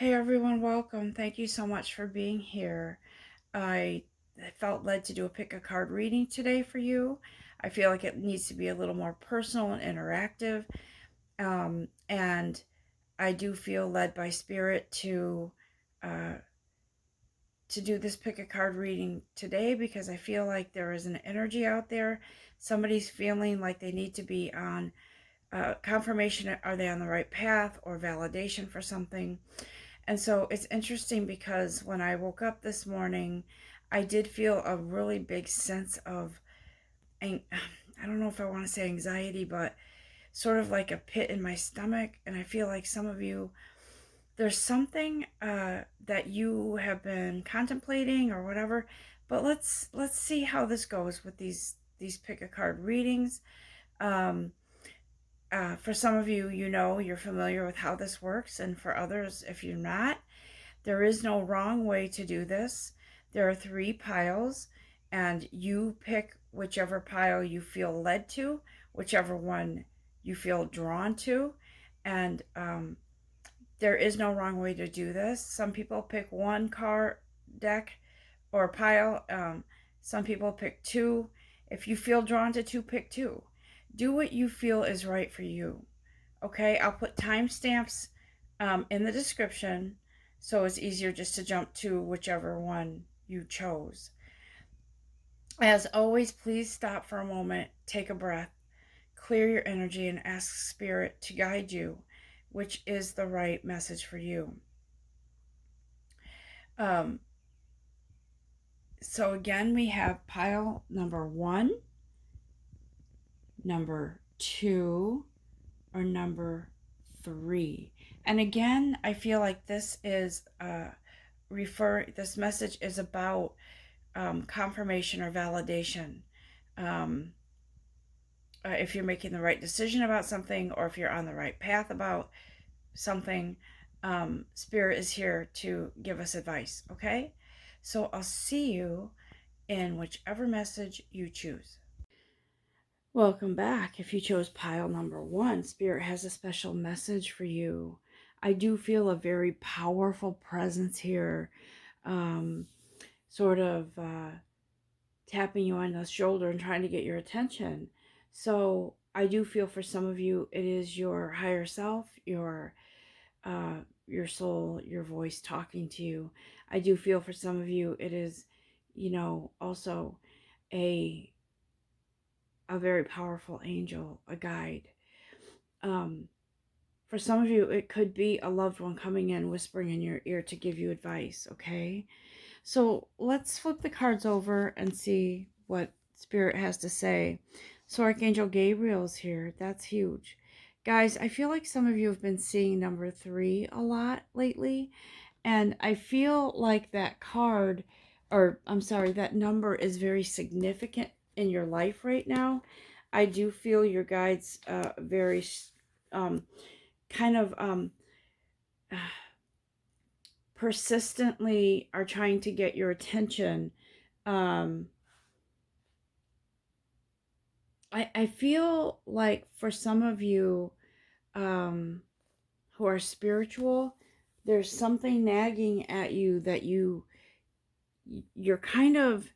Hey everyone, welcome. Thank you so much for being here. I felt led to do a pick a card reading today for you. I feel like it needs to be a little more personal and interactive. And I do feel led by spirit uh, to do this pick a card reading today because I feel like there is an energy out there. Somebody's feeling like they need to be on confirmation. Are they on the right path or validation for something? And so it's interesting because when I woke up this morning, I did feel a really big sense of, I don't know if I want to say anxiety, but sort of like a pit in my stomach. And I feel like some of you, there's something that you have been contemplating or whatever. But let's see how this goes with these pick a card readings. Um, for some of you, you're familiar with how this works, and for others, if you're not, there is no wrong way to do this. There are 3 piles, and you pick whichever pile you feel led to, whichever one you feel drawn to. And there is no wrong way to do this. Some people pick 1 card deck or pile. Some people pick 2. If you feel drawn to 2, pick 2. Do what you feel is right for you. Okay, I'll put timestamps in the description so it's easier just to jump to whichever one you chose. As always, please stop for a moment, take a breath, clear your energy, and ask Spirit to guide you, which is the right message for you. Um, so again, we have pile number 1, number 2, or number 3. And again, I feel like this is this message is about confirmation or validation. Um, if you're making the right decision about something, or if you're on the right path about something, Spirit is here to give us advice. Okay, so I'll see you in whichever message you choose. Welcome back. If you chose pile number 1, Spirit has a special message for you. I do feel a very powerful presence here, sort of tapping you on the shoulder and trying to get your attention. So I do feel for some of you, it is your higher self, your soul, your voice talking to you. I do feel for some of you, it is, also a very powerful angel, a guide. For some of you, it could be a loved one coming in, whispering in your ear to give you advice, okay? So let's flip the cards over and see what Spirit has to say. So Archangel Gabriel's here. That's huge. Guys, I feel like some of you have been seeing number 3 a lot lately. And I feel like that card, or I'm sorry, that number is very significant in your life right now. I do feel your guides very kind of persistently are trying to get your attention. Um, I feel like for some of you who are spiritual, there's something nagging at you that you're kind of,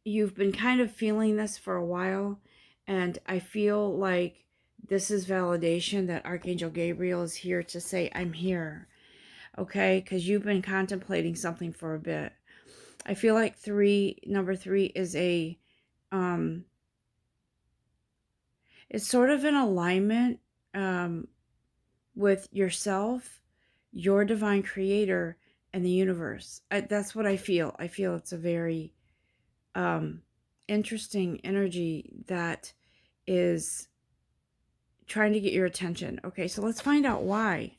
you've been kind of feeling this for a while, and I feel like this is validation that Archangel Gabriel is here to say, I'm here, okay? Because you've been contemplating something for a bit. I feel like number 3 is it's sort of in alignment with yourself, your divine creator, and the universe. That's what I feel. I feel it's a very interesting energy that is trying to get your attention. Okay, so let's find out why.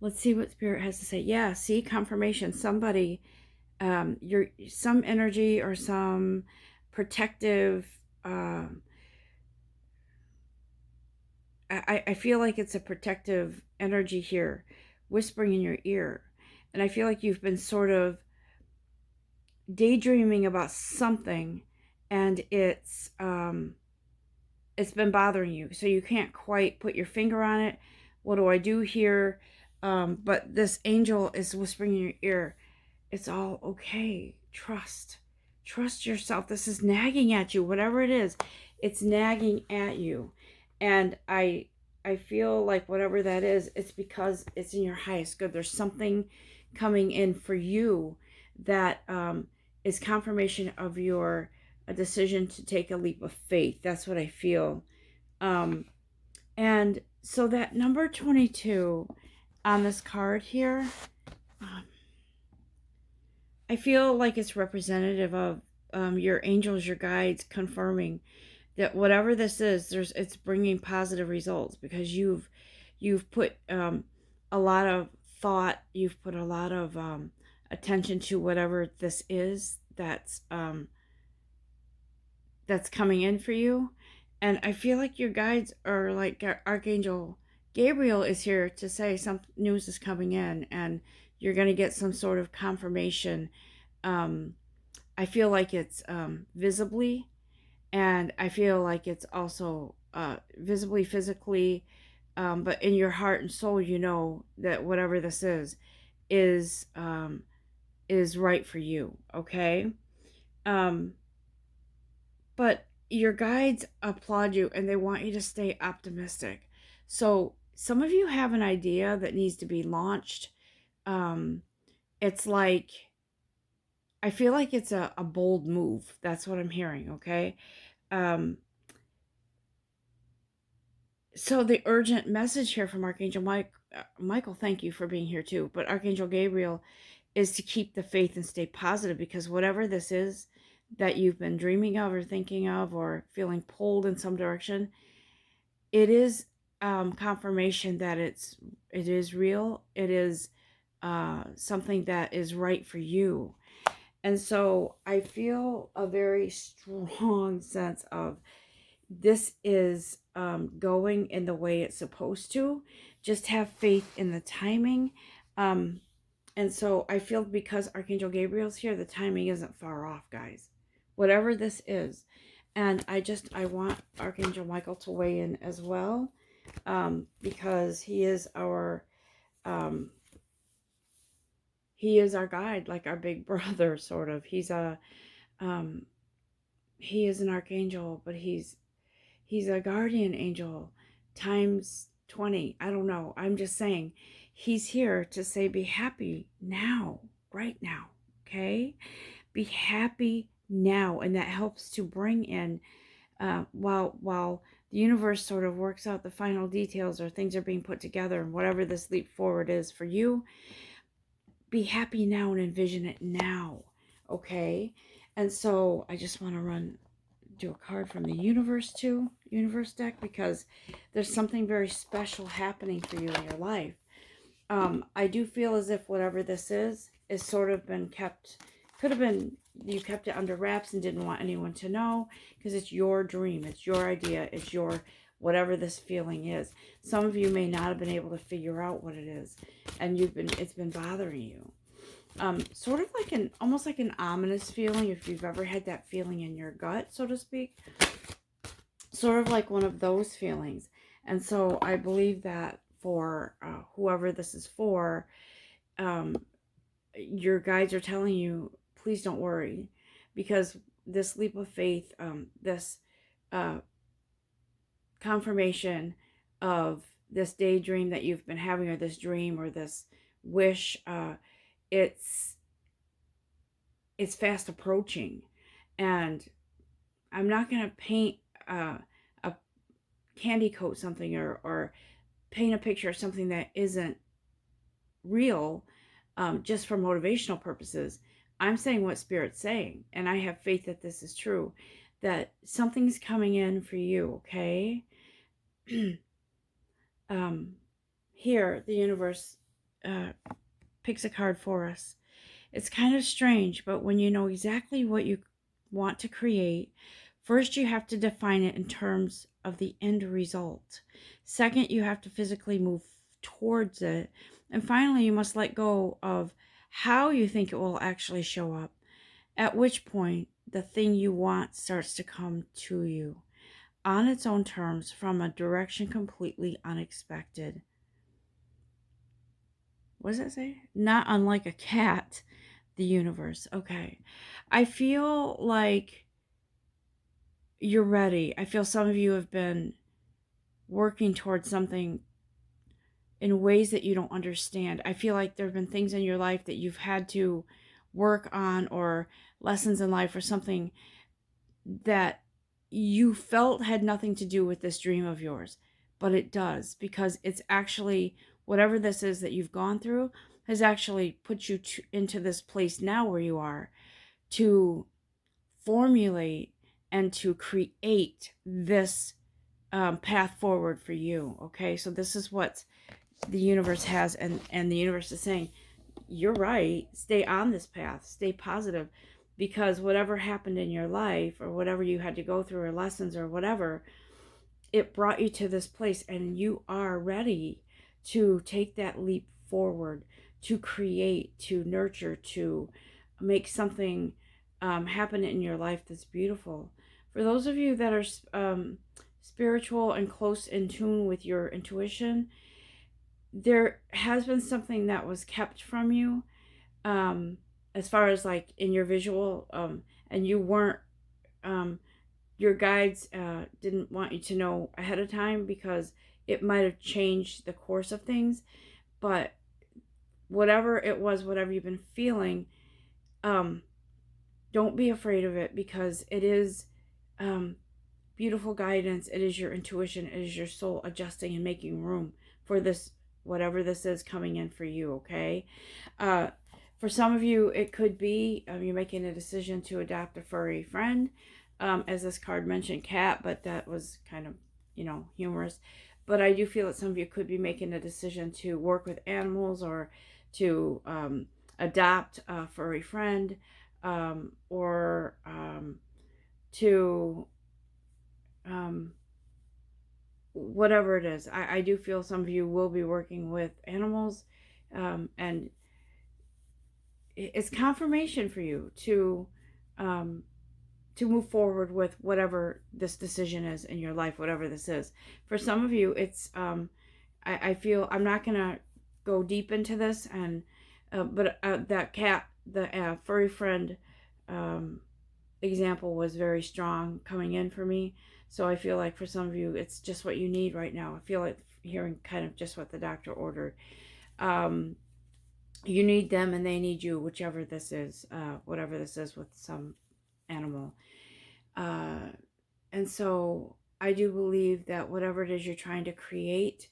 Let's see what Spirit has to say. Yeah, see, confirmation. Somebody, some energy or some protective. I feel like it's a protective energy here, whispering in your ear, and I feel like you've been sort of daydreaming about something, and it's it's been bothering you. So you can't quite put your finger on it. What do I do here? But this angel is whispering in your ear, it's all okay. Trust yourself. This is nagging at you, whatever it is, it's nagging at you. And I feel like whatever that is, it's because it's in your highest good. There's something coming in for you that is confirmation of your a decision to take a leap of faith. That's what I feel. Um, and so that number 22 on this card here, um, I feel like it's representative of your angels, your guides, confirming that whatever this is, it's bringing positive results, because you've put a lot of thought, you've put a lot of attention to whatever this is that's coming in for you. And I feel like your guides are like Archangel Gabriel is here to say some news is coming in, and you're going to get some sort of confirmation. um, I feel like it's visibly, and I feel like it's also visibly, physically, but in your heart and soul, you know that whatever this is is right for you. Okay. um, but your guides applaud you and they want you to stay optimistic. So some of you have an idea that needs to be launched. um, it's like, I feel like it's a bold move. That's what I'm hearing. Okay. um, so the urgent message here from Archangel Michael, thank you for being here too, but Archangel Gabriel is to keep the faith and stay positive, because whatever this is that you've been dreaming of or thinking of or feeling pulled in some direction, it is confirmation that it is real. It is something that is right for you. And so I feel a very strong sense of this is going in the way it's supposed to. Just have faith in the timing. And so I feel because Archangel Gabriel's here, the timing isn't far off, guys. Whatever this is. And I want Archangel Michael to weigh in as well, because um, he is our guide, like our big brother, sort of. Um, he is an archangel, but he's a guardian angel times 20. I don't know. I'm just saying he's here to say, be happy now, right now. Okay? Be happy now. And that helps to bring in, while the universe sort of works out the final details, or things are being put together, and whatever this leap forward is for you, be happy now and envision it now. Okay? And so I just want to do a card from the universe deck, because there's something very special happening for you in your life. I do feel as if whatever this is sort of been kept, could have been you kept it under wraps and didn't want anyone to know, because it's your dream, it's your idea, it's your whatever this feeling is. Some of you may not have been able to figure out what it is, and it's been bothering you. Sort of like almost like an ominous feeling, if you've ever had that feeling in your gut, so to speak. Sort of like one of those feelings. And so I believe that for whoever this is for, your guides are telling you, please don't worry, because this leap of faith, this confirmation of this daydream that you've been having, or this dream, or this wish, it's fast approaching. And I'm not going to paint a candy coat something, or paint a picture of something that isn't real, just for motivational purposes. I'm saying what Spirit's saying, and I have faith that this is true, that something's coming in for you. Okay. Here the universe picks a card for us. It's kind of strange, but when you know exactly what you want to create, first you have to define it in terms of the end result. Second, you have to physically move towards it. And finally, you must let go of how you think it will actually show up, at which point the thing you want starts to come to you. on its own terms from a direction completely unexpected. What does that say? Not unlike a cat, the universe. Okay. I feel like you're ready. I feel some of you have been working towards something in ways that you don't understand. I feel like there have been things in your life that you've had to work on, or lessons in life, or something that you felt had nothing to do with this dream of yours, but it does, because it's actually, whatever this is that you've gone through has actually put you into this place now where you are to formulate and to create this path forward for you. Okay, so this is what the universe has, and the universe is saying, you're right, stay on this path, stay positive, because whatever happened in your life, or whatever you had to go through, or lessons, or whatever, it brought you to this place, and you are ready to take that leap forward, to create, to nurture, to make something happen in your life that's beautiful. For those of you that are spiritual and close in tune with your intuition, there has been something that was kept from you, as far as like in your visual, and you weren't, your guides didn't want you to know ahead of time, because it might have changed the course of things. But whatever it was, whatever you've been feeling, don't be afraid of it, because it is beautiful guidance. It is your intuition. It is your soul adjusting and making room for this, whatever this is coming in for you. Okay. For some of you, it could be you're making a decision to adopt a furry friend. As this card mentioned, cat, but that was kind of, humorous. But I do feel that some of you could be making a decision to work with animals, or to adopt a furry friend, or to whatever it is. I do feel some of you will be working with animals, and it's confirmation for you to move forward with whatever this decision is in your life, whatever this is. For some of you, it's I feel, I'm not gonna go deep into this, and but that cat, the furry friend example was very strong coming in for me. So I feel like for some of you, it's just what you need right now. I feel like hearing kind of just what the doctor ordered. You need them and they need you, whichever this is, whatever this is with some animal. And so I do believe that whatever it is you're trying to create,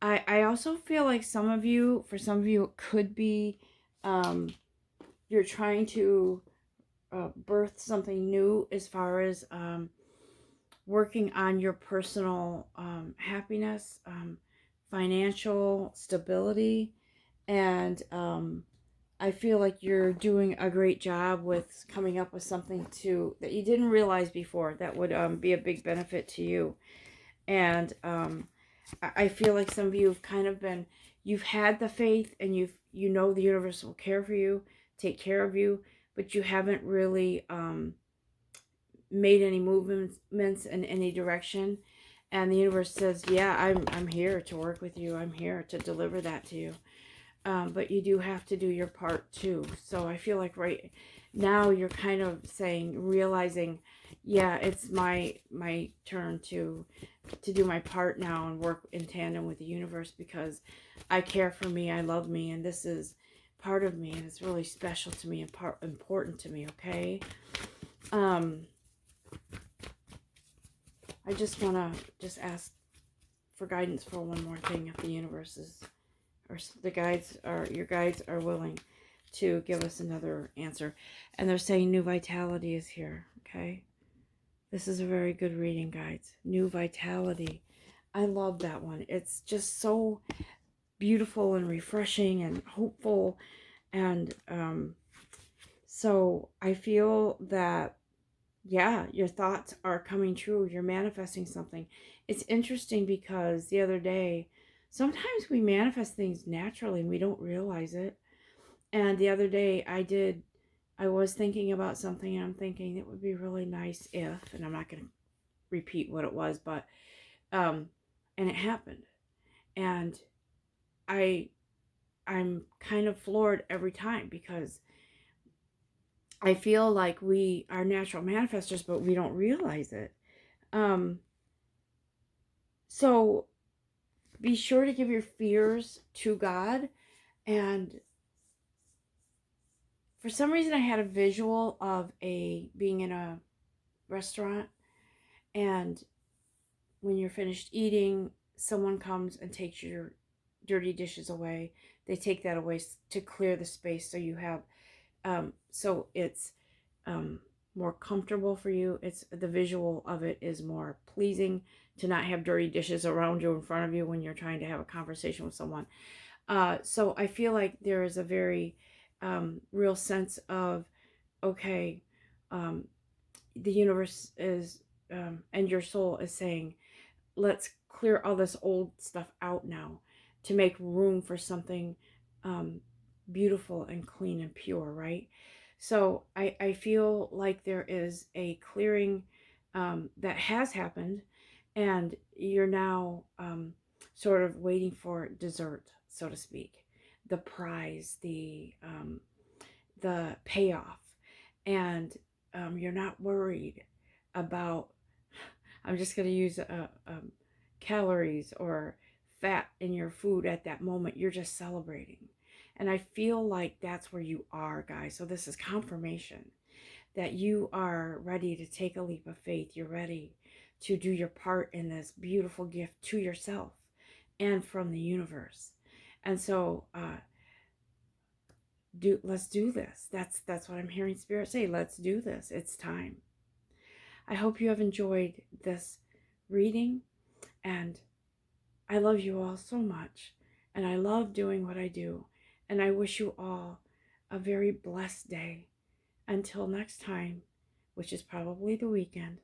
I also feel like for some of you, it could be you're trying to birth something new, as far as working on your personal happiness, financial stability, and I feel like you're doing a great job with coming up with something that you didn't realize before that would be a big benefit to you. And I feel like some of you have kind of you've had the faith, and you know the universe will care for you, take care of you, but you haven't really made any movements in any direction. And the universe says, yeah, I'm here to work with you. I'm here to deliver that to you. But you do have to do your part too. So I feel like right now you're kind of realizing, yeah, it's my turn to do my part now and work in tandem with the universe, because I care for me, I love me, and this is part of me, and it's really special to me and important to me. Okay. I just want to ask for guidance for one more thing, if the universe is, or your guides are willing to give us another answer. And they're saying new vitality is here. Okay. This is a very good reading, guides. New vitality. I love that one. It's just so beautiful and refreshing and hopeful. And so I feel that, yeah, your thoughts are coming true. You're manifesting something. It's interesting, because the other day, sometimes we manifest things naturally and we don't realize it. And the other day I was thinking about something, and I'm thinking it would be really nice if, and I'm not going to repeat what it was, but and it happened. And I I'm kind of floored every time because I feel like we are natural manifestors, but we don't realize it. Um, so be sure to give your fears to God. And for some reason, I had a visual of being in a restaurant, and when you're finished eating, someone comes and takes your dirty dishes away. They take that away to clear the space so you have so it's um, more comfortable for you. It's the visual of it is more pleasing to not have dirty dishes around you in front of you when you're trying to have a conversation with someone. So I feel like there is a very real sense of okay, um, the universe is and your soul is saying, let's clear all this old stuff out now to make room for something um, beautiful and clean and pure, right? So I feel like there is a clearing that has happened, and you're now sort of waiting for dessert, so to speak, the prize, the payoff, and you're not worried about. I'm just going to use calories or fat in your food at that moment. You're just celebrating. And I feel like that's where you are, guys. So this is confirmation that you are ready to take a leap of faith. You're ready to do your part in this beautiful gift to yourself and from the universe. And so let's do this. That's what I'm hearing Spirit say. Let's do this. It's time. I hope you have enjoyed this reading, and I love you all so much, and I love doing what I do, and I wish you all a very blessed day. Until next time, which is probably the weekend,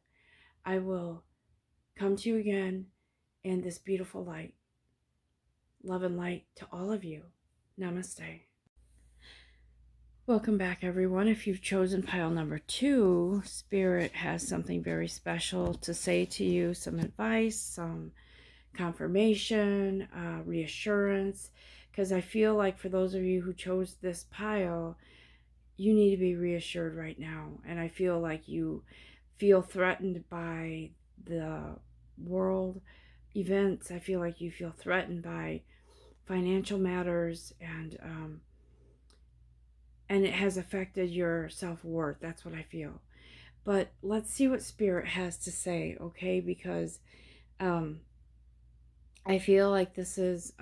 I will come to you again in this beautiful light. Love and light to all of you. Namaste. Welcome back, everyone. If you've chosen pile number 2, Spirit has something very special to say to you, some advice, some confirmation, reassurance, because I feel like for those of you who chose this pile, you need to be reassured right now. And I feel like you feel threatened by the world events. I feel like you feel threatened by financial matters, and it has affected your self-worth. That's what I feel. But let's see what Spirit has to say, okay? Because I feel like this is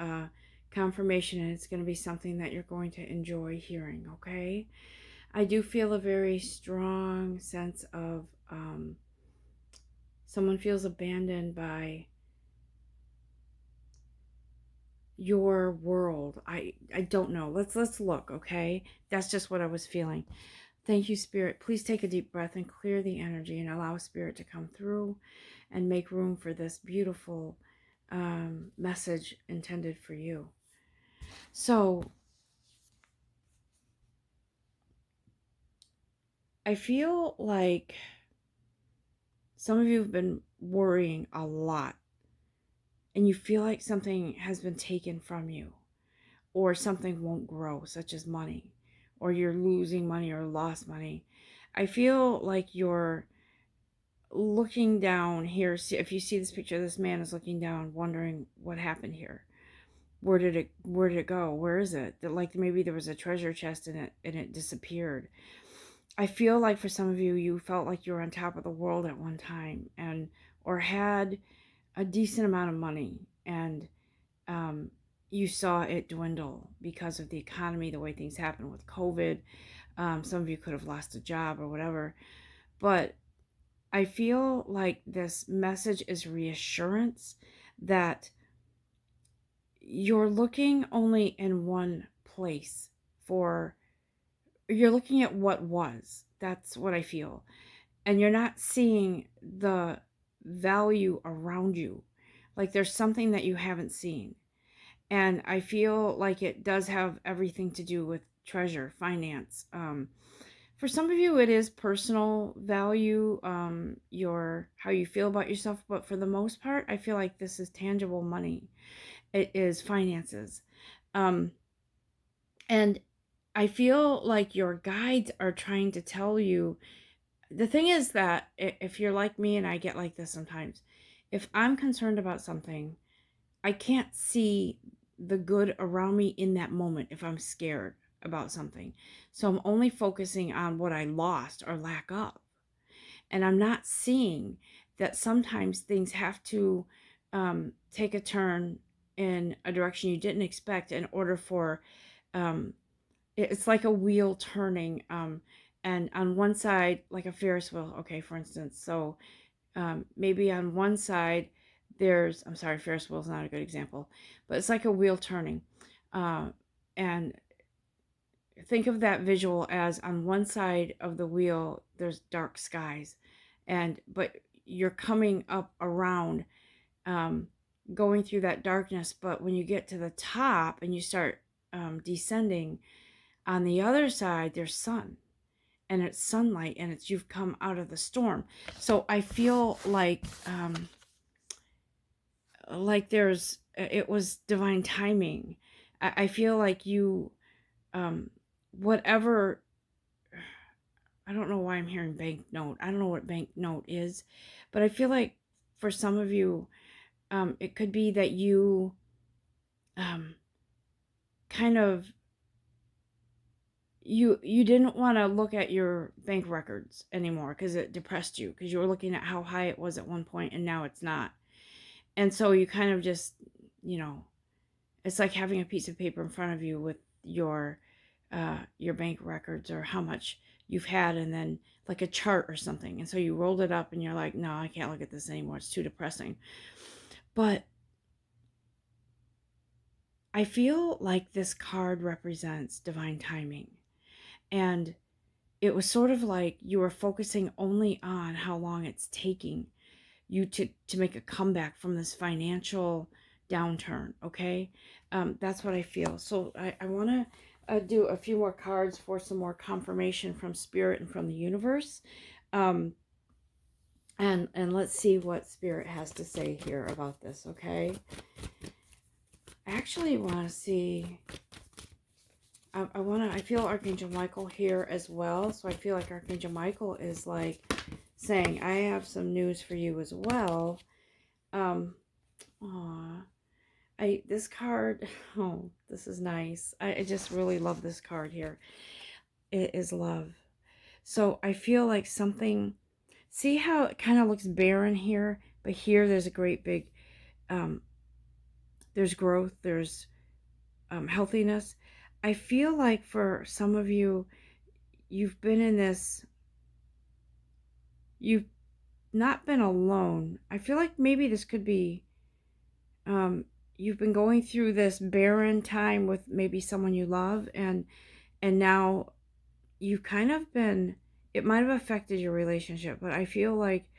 confirmation, and it's going to be something that you're going to enjoy hearing, okay? I do feel a very strong sense of someone feels abandoned by your world. I don't know. Let's look, okay? That's just what I was feeling. Thank you, Spirit. Please take a deep breath and clear the energy and allow Spirit to come through and make room for this beautiful message intended for you. So I feel like some of you have been worrying a lot, and you feel like something has been taken from you, or something won't grow, such as money, or you're losing money or lost money. I feel like you're looking down here. If you see this picture, this man is looking down, wondering what happened here. Where did it go? Where is it? Like maybe there was a treasure chest in it and it disappeared. I feel like for some of you, you felt like you were on top of the world at one time, or had a decent amount of money, and you saw it dwindle because of the economy, the way things happen with COVID. Some of you could have lost a job or whatever. But I feel like this message is reassurance that you're looking only in one place you're looking at what was. That's what I feel. And you're not seeing the value around you. Like there's something that you haven't seen. And I feel like it does have everything to do with treasure, finance, for some of you, it is personal value, your how you feel about yourself. But for the most part, I feel like this is tangible money. It is finances, um, and I feel like your guides are trying to tell you. The thing is that if you're like me, and I get like this sometimes, if I'm concerned about something, I can't see the good around me in that moment if I'm scared about something. So I'm only focusing on what I lost or lack of. And I'm not seeing that sometimes things have to take a turn in a direction you didn't expect in order for um, it's like a wheel turning. And on one side, like a Ferris wheel, okay, for instance. So maybe on one side I'm sorry, Ferris wheel is not a good example, but it's like a wheel turning. uh, and think of that visual as on one side of the wheel there's dark skies, and but you're coming up around, um, going through that darkness, but when you get to the top and you start descending, on the other side there's sun, and it's sunlight, and it's you've come out of the storm. So I feel like there's it was divine timing. I feel like you whatever, I don't know why I'm hearing banknote. I don't know what banknote is, but I feel like for some of you, it could be that you um kind of you didn't want to look at your bank records anymore because it depressed you, because you were looking at how high it was at one point and now it's not. And so you kind of just, you know, it's like having a piece of paper in front of you with your bank records or how much you've had, and then like a chart or something. And so you rolled it up and you're like, no, I can't look at this anymore. It's too depressing. But I feel like this card represents divine timing. And it was sort of like you were focusing only on how long it's taking you to make a comeback from this financial downturn. Okay, that's what I feel. So I want to do a few more cards for some more confirmation from spirit and from the universe, um, and let's see what spirit has to say here about this. Okay, I actually want to see. I feel Archangel Michael here as well. So I feel like Archangel Michael is like saying, I have some news for you as well. Aw, this card, oh, this is nice. I just really love this card here. It is love. So I feel like something, see how it kind of looks barren here, but here there's a great big, there's growth, there's healthiness. I feel like for some of you, you've been in this, you've not been alone. I feel like maybe this could be, you've been going through this barren time with maybe someone you love, and now you've kind of been, it might have affected your relationship, but I feel like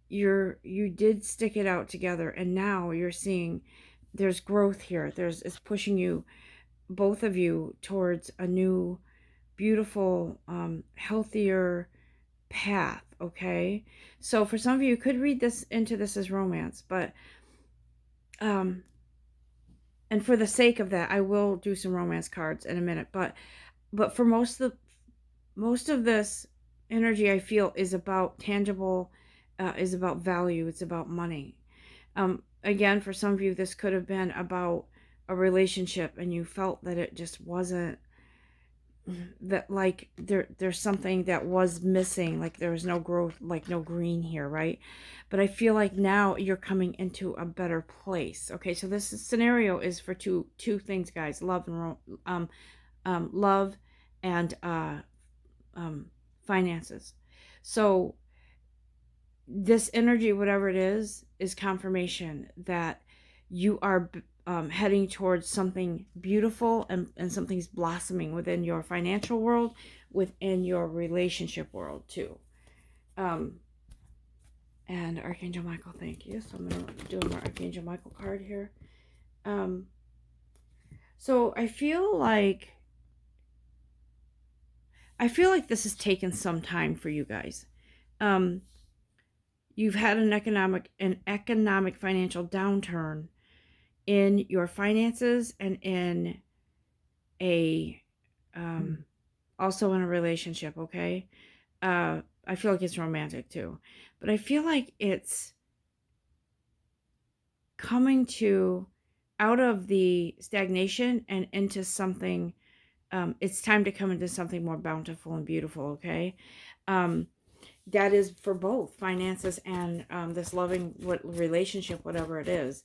you did stick it out together, and now you're seeing there's growth here. It's pushing you, both of you, towards a new beautiful, healthier path. Okay, so for some of you could read this into this as romance, but and for the sake of that I will do some romance cards in a minute, but for most of this energy I feel is about tangible, is about value, it's about money. Again, for some of you this could have been about a relationship and you felt that it just wasn't, that like there's something that was missing, like there was no growth, like no green here, right? But I feel like now you're coming into a better place. Okay, so this scenario is for two things, guys: love and love and finances. So this energy, whatever it is confirmation that you are heading towards something beautiful, and something's blossoming within your financial world, within your relationship world too. And Archangel Michael, thank you. So I'm going to do an Archangel Michael card here. So I feel like I feel like this has taken some time for you guys. Um, you've had an economic financial downturn in your finances and in a also in a relationship, okay? I feel like it's romantic too. But I feel like it's coming to out of the stagnation and into something. It's time to come into something more bountiful and beautiful, okay? Um, that is for both finances and this loving relationship, whatever it is.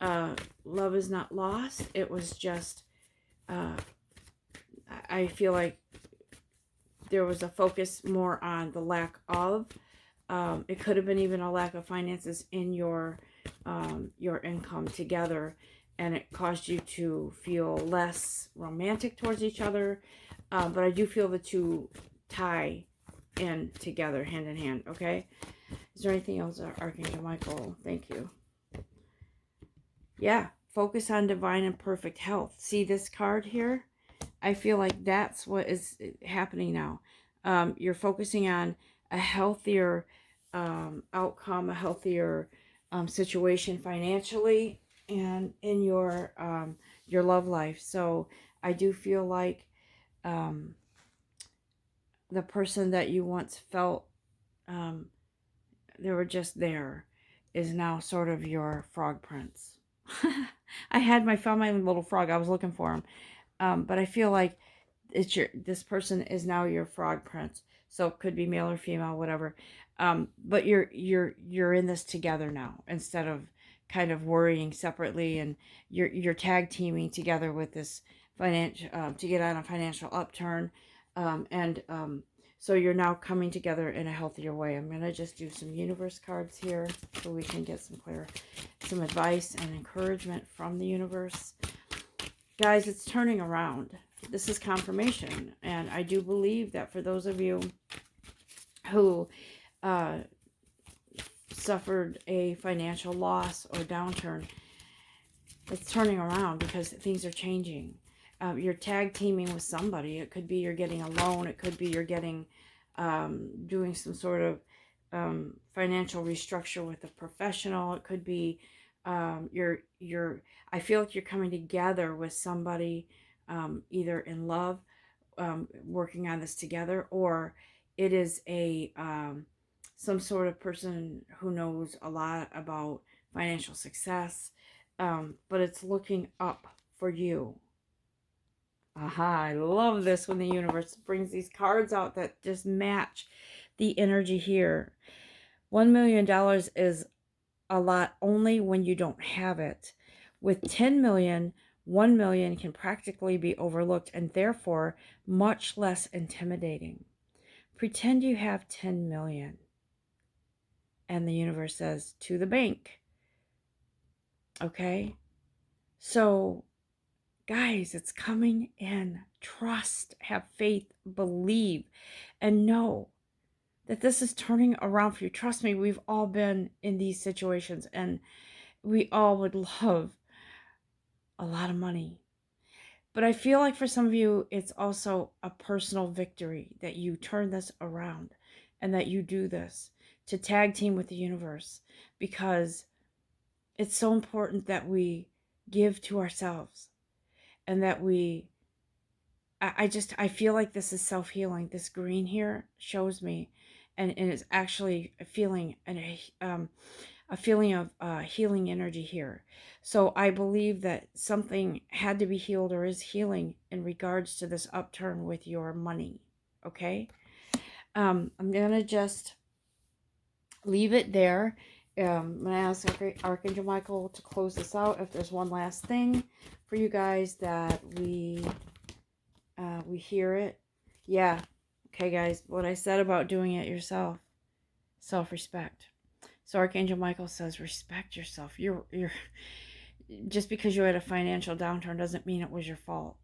Love is not lost. It was just, uh, I feel like there was a focus more on the lack of. It could have been even a lack of finances in your income together, and it caused you to feel less romantic towards each other. But I do feel the two tie in together, hand in hand. Okay. Is there anything else, Archangel Michael? Thank you. Yeah. Focus on divine and perfect health. See this card here? I feel like that's what is happening now. You're focusing on a healthier outcome, a healthier situation financially and in your love life. So I do feel like the person that you once felt um, they were just there is now sort of your frog prince. Found my little frog. I was looking for him. But I feel like this person is now your frog prince. So it could be male or female, whatever. But you're in this together now instead of kind of worrying separately, and you're tag teaming together with this financial to get on a financial upturn, and so you're now coming together in a healthier way. I'm gonna just do some universe cards here so we can get some advice and encouragement from the universe. Guys, it's turning around. This is confirmation. And I do believe that for those of you who suffered a financial loss or downturn, it's turning around because things are changing. You're tag teaming with somebody. It could be you're getting a loan. It could be you're getting doing some sort of financial restructure with a professional. It could be you're I feel like you're coming together with somebody, either in love, working on this together, or it is a some sort of person who knows a lot about financial success, but it's looking up for you. Aha, I love this when the universe brings these cards out that just match the energy here. $1 million is a lot only when you don't have it. With 10 million, 1 million can practically be overlooked and therefore much less intimidating. Pretend you have 10 million. And the universe says, to the bank. Okay? So, guys, it's coming in. Trust, have faith, believe, and know that this is turning around for you. Trust me, we've all been in these situations, and we all would love a lot of money. But I feel like for some of you, it's also a personal victory that you turn this around and that you do this to tag team with the universe, because it's so important that we give to ourselves and that I feel like this is self-healing. This green here shows me, and it's actually a feeling of healing energy here. So I believe that something had to be healed or is healing in regards to this upturn with your money. Okay. I'm going to just leave it there. I'm going to ask Archangel Michael to close this out. If there's one last thing for you guys that we hear it. Yeah. Okay, guys. What I said about doing it yourself. Self-respect. So Archangel Michael says, respect yourself. You're just because you had a financial downturn doesn't mean it was your fault.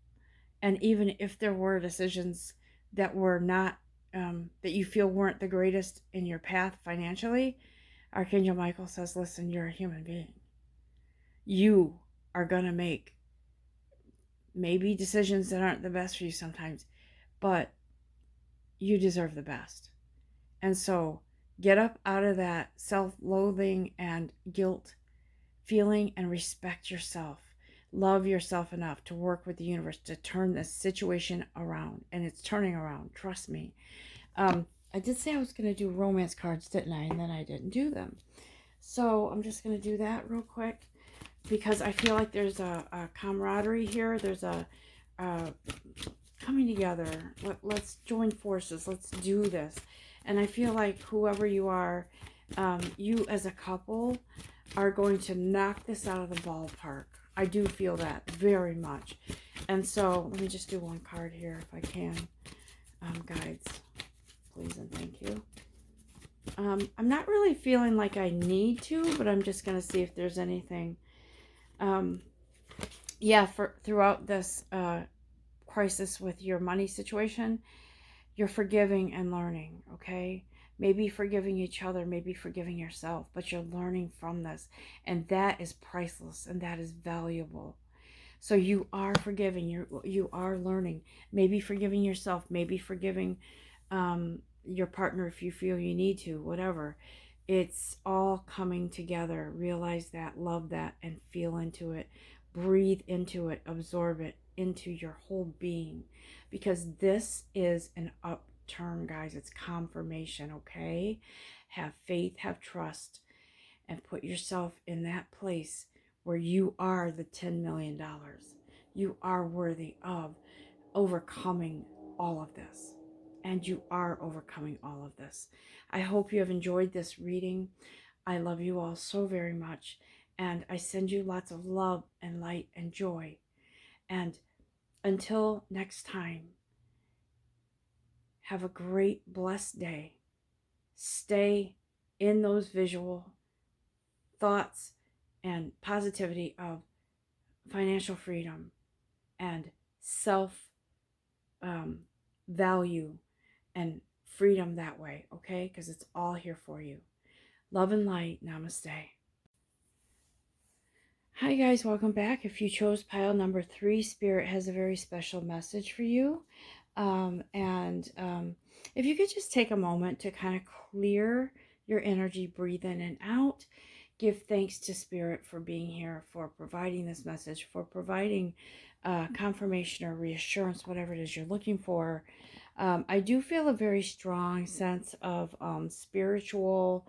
And even if there were decisions that were not, that you feel weren't the greatest in your path financially, Archangel Michael says, listen, you're a human being. You are going to make maybe decisions that aren't the best for you sometimes, but you deserve the best. And so get up out of that self-loathing and guilt feeling and respect yourself. Love yourself enough to work with the universe to turn this situation around. And it's turning around. Trust me. I did say I was going to do romance cards, didn't I? And then I didn't do them. So I'm just going to do that real quick because I feel like there's a camaraderie here. There's a coming together. Let's join forces. Let's do this. And I feel like whoever you are, you as a couple are going to knock this out of the ballpark. I do feel that very much. And so let me just do one card here if I can. Guides, please and thank you. I'm not really feeling like I need to, but I'm just going to see if there's anything. Throughout this crisis with your money situation, you're forgiving and learning, okay? Maybe forgiving each other, maybe forgiving yourself, but you're learning from this, and that is priceless and that is valuable. So you are forgiving, you are learning, maybe forgiving yourself, maybe forgiving your partner if you feel you need to, whatever. It's all coming together. Realize that, love that, and feel into it. Breathe into it, absorb it into your whole being, because this is an upturn, guys. It's confirmation, okay? Have faith, have trust, and put yourself in that place where you are the $10 million. You are worthy of overcoming all of this. And you are overcoming all of this. I hope you have enjoyed this reading. I love you all so very much. And I send you lots of love and light and joy. And until next time, have a great, blessed day. Stay in those visual thoughts and positivity of financial freedom and self value and freedom that way, okay? Because it's all here for you. Love and light. Namaste. Hi guys, welcome back. If you chose pile number 3, Spirit has a very special message for you. If you could just take a moment to kind of clear your energy, breathe in and out. Give thanks to Spirit for being here, for providing this message, for providing confirmation or reassurance, whatever it is you're looking for. I do feel a very strong sense of spiritual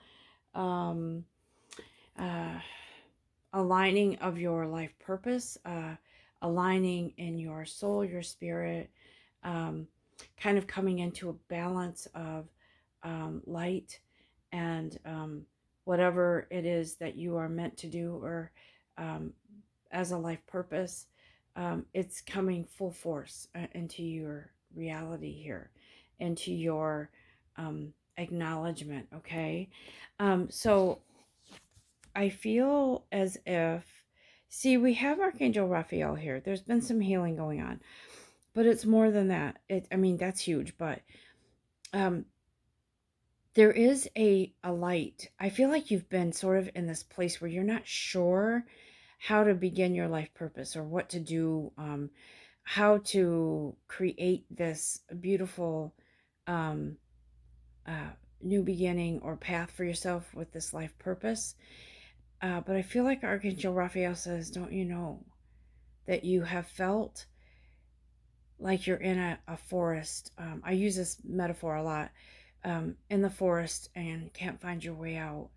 aligning of your life purpose, aligning in your soul, your spirit, kind of coming into a balance of light and whatever it is that you are meant to do, or as a life purpose, it's coming full force into your reality here, into your acknowledgement, okay? So I feel as if, see, we have Archangel Raphael here. There's been some healing going on, but it's more than that. I mean, that's huge, but there is a light. I feel like you've been sort of in this place where you're not sure how to begin your life purpose or what to do, how to create this beautiful new beginning or path for yourself with this life purpose. But I feel like Archangel Raphael says, don't you know that you have felt like you're in a forest? I use this metaphor a lot. In the forest and can't find your way out.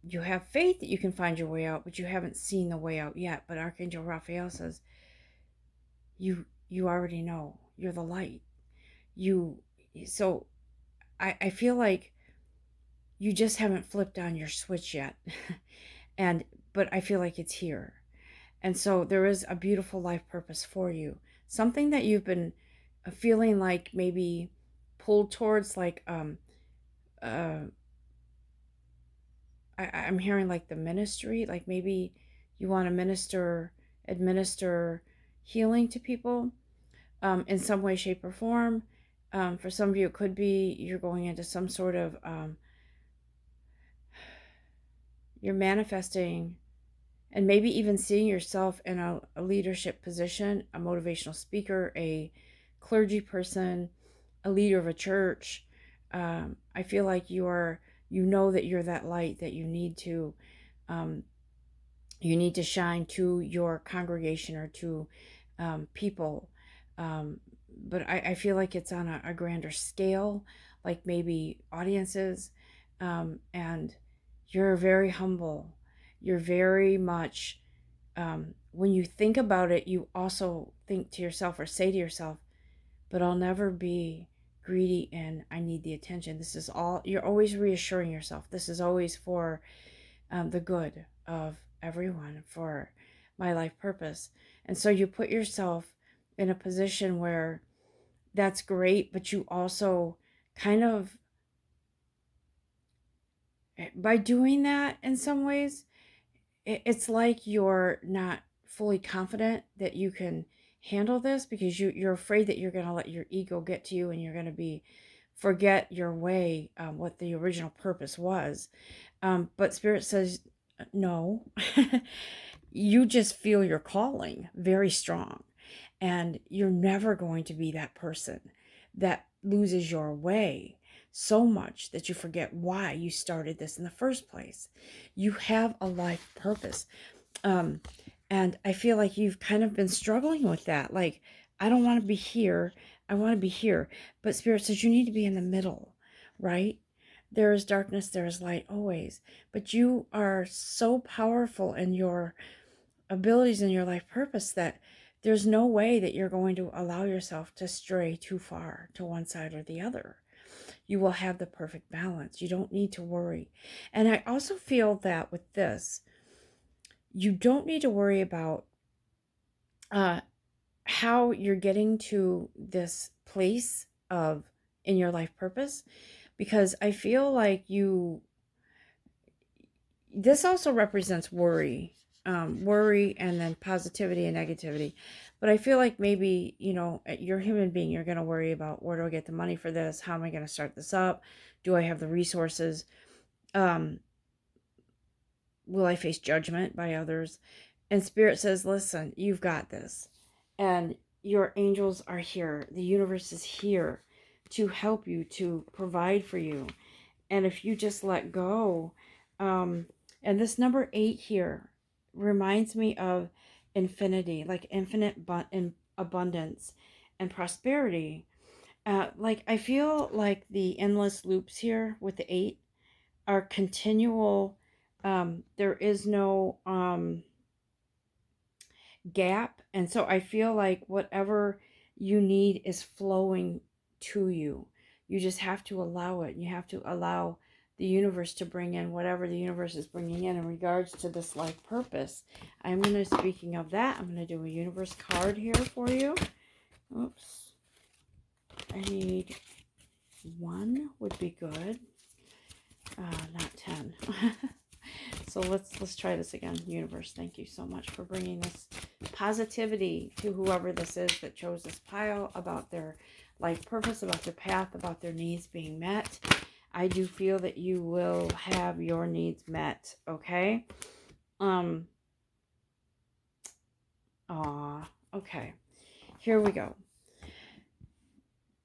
You have faith that you can find your way out, but you haven't seen the way out yet. But Archangel Raphael says, you already know. You're the light. So I feel like you just haven't flipped on your switch yet. But I feel like it's here. And so there is a beautiful life purpose for you. Something that you've been feeling like maybe pulled towards, like I'm hearing like the ministry, like maybe you want to administer healing to people in some way, shape, or form. For some of you, it could be you're going into some sort of you're manifesting and maybe even seeing yourself in a leadership position, a motivational speaker, a clergy person, a leader of a church, I feel like you know that you're that light that um, you need to shine to your congregation or to people. Um, but I feel like it's on a grander scale, like maybe audiences. And you're very humble. You're very much, when you think about it, you also think to yourself or say to yourself, but I'll never be greedy and I need the attention. This is all, you're always reassuring yourself. This is always for the good of everyone, for my life purpose. And so you put yourself in a position where that's great, but you also kind of, by doing that in some ways, it's like you're not fully confident that you can handle this because you're afraid that you're going to let your ego get to you and you're going to be forget your way, what the original purpose was. But Spirit says, no, you just feel your calling very strong. And you're never going to be that person that loses your way so much that you forget why you started this in the first place. You have a life purpose. Um, and I feel like you've kind of been struggling with that. Like, I don't want to be here. I want to be here. But Spirit says you need to be in the middle, right? There is darkness, there is light always. But you are so powerful in your abilities and your life purpose that there's no way that you're going to allow yourself to stray too far to one side or the other. You will have the perfect balance. You don't need to worry. And I also feel that with this, you don't need to worry about uh, how you're getting to this place of in your life purpose, because I feel like this also represents worry, worry and then positivity and negativity. But I feel like maybe, you're a human being, you're going to worry about, where do I get the money for this? How am I going to start this up? Do I have the resources? Um, will I face judgment by others? And Spirit says, listen, you've got this. And your angels are here. The universe is here to help you, to provide for you. And if you just let go, and this number 8 here reminds me of infinity, like infinite abundance and prosperity. Like I feel like the endless loops here with the 8 are continual. There is no gap. And so I feel like whatever you need is flowing to you. You just have to allow it. You have to allow the universe to bring in whatever the universe is bringing in regards to this life purpose. I'm going to, speaking of that, I'm going to do a universe card here for you. Oops. I need 1 would be good. Not 10. So let's try this again. Universe, thank you so much for bringing this positivity to whoever this is that chose this pile about their life purpose, about their path, about their needs being met. I do feel that you will have your needs met, okay? Okay. Here we go.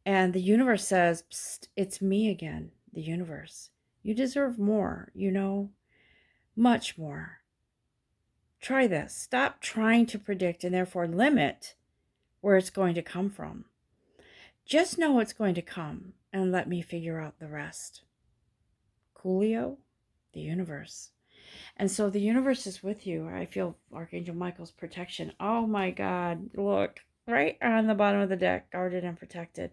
And the universe says, psst, it's me again, the universe. You deserve more, much more. Try this. Stop trying to predict and therefore limit where it's going to come from. Just know it's going to come and let me figure out the rest. Coolio, the universe. And so the universe is with you. I feel Archangel Michael's protection. Oh my God, look, right on the bottom of the deck, guarded and protected.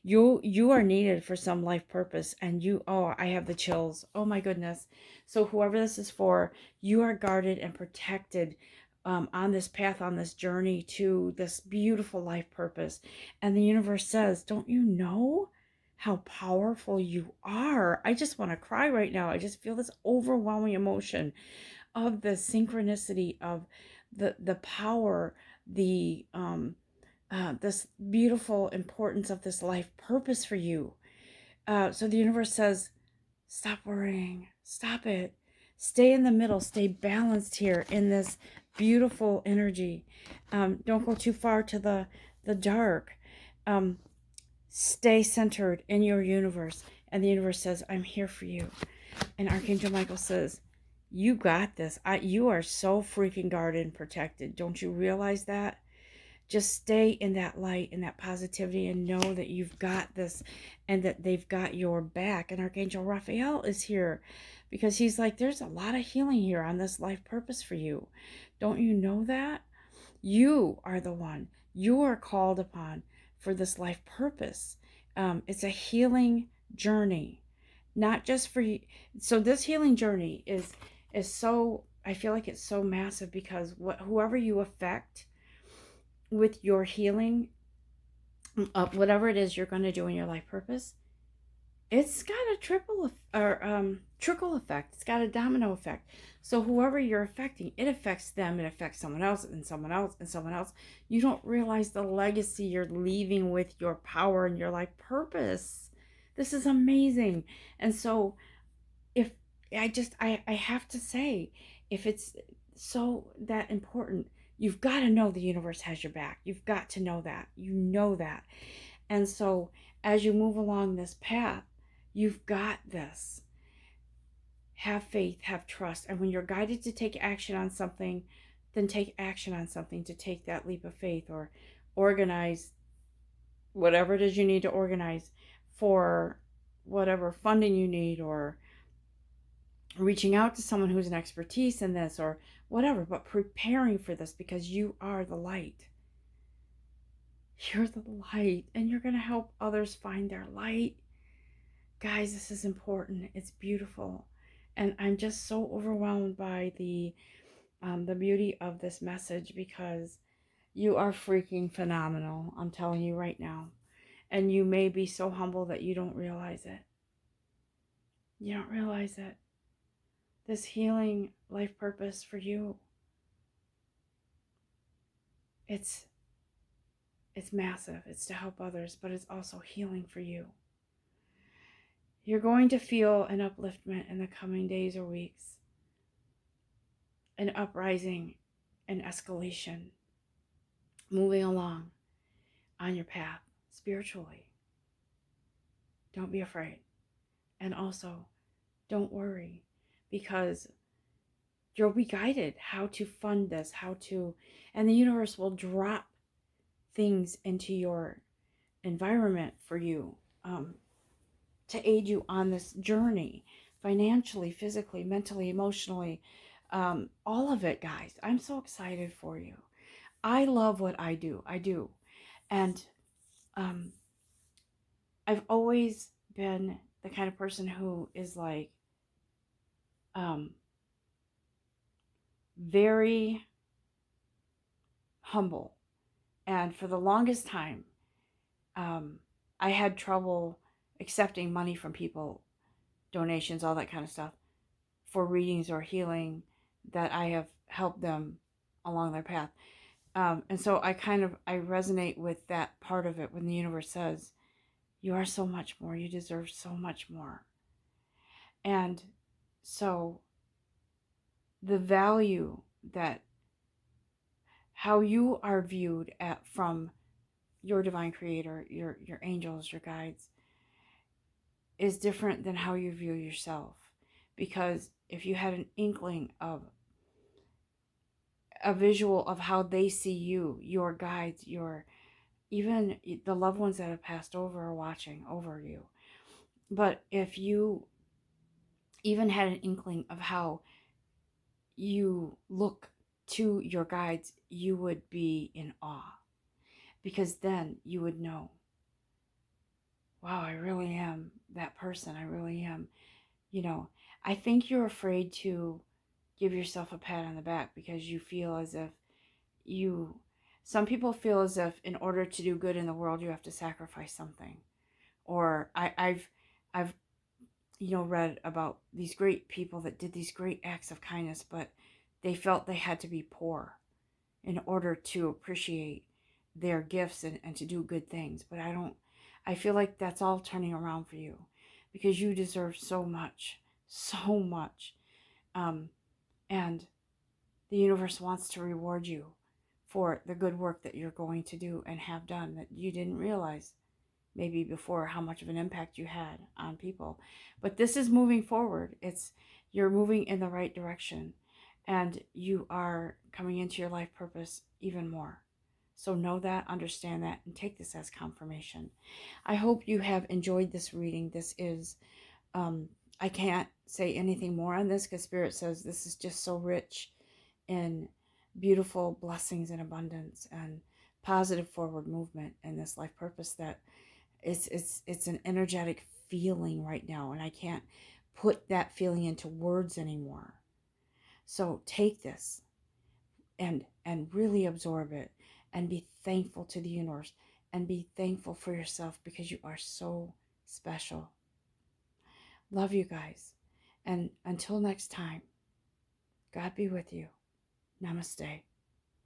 You are needed for some life purpose, and I have the chills. Oh my goodness. So whoever this is for, you are guarded and protected on this path, on this journey to this beautiful life purpose. And the universe says, don't you know how powerful you are? I just want to cry right now. I just feel this overwhelming emotion of the synchronicity of the power, the this beautiful importance of this life purpose for you. So the universe says, stop worrying, stop it, stay in the middle, stay balanced here in this beautiful energy. Don't go too far to the dark. Stay centered in your universe. And the universe says, I'm here for you. And Archangel Michael says, you got this. You are so freaking guarded and protected. Don't you realize that? Just stay in that light and that positivity and know that you've got this and that they've got your back. And Archangel Raphael is here because he's like, there's a lot of healing here on this life purpose for you. Don't you know that? You are the one. You are called upon for this life purpose. It's a healing journey, not just for you. So this healing journey is so, I feel like it's so massive because whoever you affect with your healing, whatever it is you're going to do in your life purpose, it's got a trickle effect. It's got a domino effect. So whoever you're affecting, it affects them. It affects someone else and someone else and someone else. You don't realize the legacy you're leaving with your power and your life purpose. This is amazing. And so if I have to say, if it's so that important, you've got to know the universe has your back. You've got to know that. You know that. And so as you move along this path, you've got this. Have faith, have trust. And when you're guided to take action on something, then take action on something, to take that leap of faith or organize whatever it is you need to organize for whatever funding you need, or reaching out to someone who's an expertise in this or whatever, but preparing for this because you are the light. You're the light, and you're going to help others find their light. Guys, this is important. It's beautiful. And I'm just so overwhelmed by the beauty of this message because you are freaking phenomenal. I'm telling you right now. And you may be so humble that you don't realize it. You don't realize it. This healing life purpose for you, it's massive. It's to help others, but it's also healing for you. You're going to feel an upliftment in the coming days or weeks, an uprising, an escalation, moving along on your path spiritually. Don't be afraid. And also, don't worry, because you'll be guided how to fund this, and the universe will drop things into your environment for you, to aid you on this journey, financially, physically, mentally, emotionally, all of it, guys. I'm so excited for you. I love what I do. And I've always been the kind of person who is like very humble. And for the longest time, I had trouble accepting money from people, donations, all that kind of stuff, for readings or healing that I have helped them along their path. And so I resonate with that part of it when the universe says, you are so much more, you deserve so much more. And so the value that how you are viewed from your divine creator, your angels, your guides, is different than how you view yourself. Because if you had an inkling of a visual of how they see you, your guides, even the loved ones that have passed over are watching over you. But if you even had an inkling of how you look to your guides, you would be in awe. Because then you would know, wow, I really am that person. I really am. I think you're afraid to give yourself a pat on the back because you feel as if some people feel as if in order to do good in the world, you have to sacrifice something. Or I've read about these great people that did these great acts of kindness, but they felt they had to be poor in order to appreciate their gifts and to do good things. But I feel like that's all turning around for you because you deserve so much, so much. And the universe wants to reward you for the good work that you're going to do and have done that you didn't realize maybe before, how much of an impact you had on people. But this is moving forward. You're moving in the right direction, and you are coming into your life purpose even more. So know that, understand that, and take this as confirmation. I hope you have enjoyed this reading. This is, I can't say anything more on this because Spirit says this is just so rich in beautiful blessings and abundance and positive forward movement in this life purpose, that it's an energetic feeling right now, and I can't put that feeling into words anymore. So take this and really absorb it, and be thankful to the universe, and be thankful for yourself, because you are so special. Love you guys. And until next time, God be with you. Namaste.